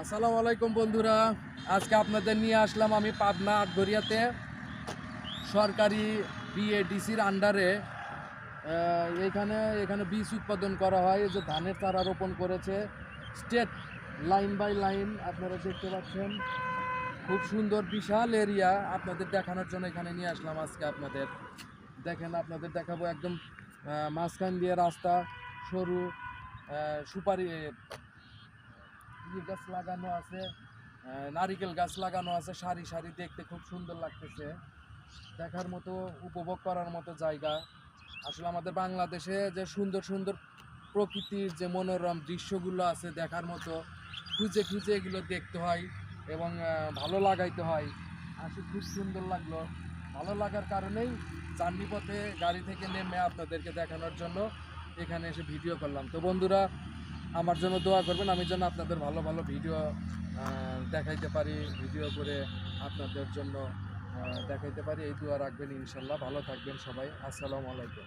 আসসালামু আলাইকুম বন্ধুরা, আজকে আপনাদের নিয়ে আসলাম আমি পাবনা আটঘরিয়াতে সরকারি বিএডিসির আন্ডারে। এখানে এখানে বীজ উৎপাদন করা হয়। এই যে ধানের চারা রোপণ করেছে স্টেট লাইন বাই লাইন, আপনারা দেখতে পাচ্ছেন। খুব সুন্দর বিশাল এরিয়া আপনাদের দেখানোর জন্য এখানে নিয়ে আসলাম আজকে আপনাদের। দেখেন, আপনাদের দেখাবো একদম মাঝখান দিয়ে রাস্তা, সরু সুপারি গাছ লাগানো আছে, নারিকেল গাছ লাগানো আছে সারি সারি, দেখতে খুব সুন্দর লাগতেছে। দেখার মতো, উপভোগ করার মতো জায়গা। আসলে আমাদের বাংলাদেশে যে সুন্দর সুন্দর প্রকৃতির যে মনোরম দৃশ্যগুলো আছে দেখার মতো, খুঁজে খুঁজে এগুলো দেখতে হয় এবং ভালো লাগাইতে হয়। আসলে খুব সুন্দর লাগলো। ভালো লাগার কারণেই জার্নি পথে গাড়ি থেকে নেমে আপনাদেরকে দেখানোর জন্য এখানে এসে ভিডিও করলাম। তো বন্ধুরা, আমার জন্য দোয়া করবেন, আমি যেন আপনাদের ভালো ভালো ভিডিও দেখাইতে পারি, ভিডিও করে আপনাদের জন্য দেখাইতে পারি। এই দোয়া রাখবেন ইনশাল্লাহ। ভালো থাকবেন সবাই। আসসালামু আলাইকুম।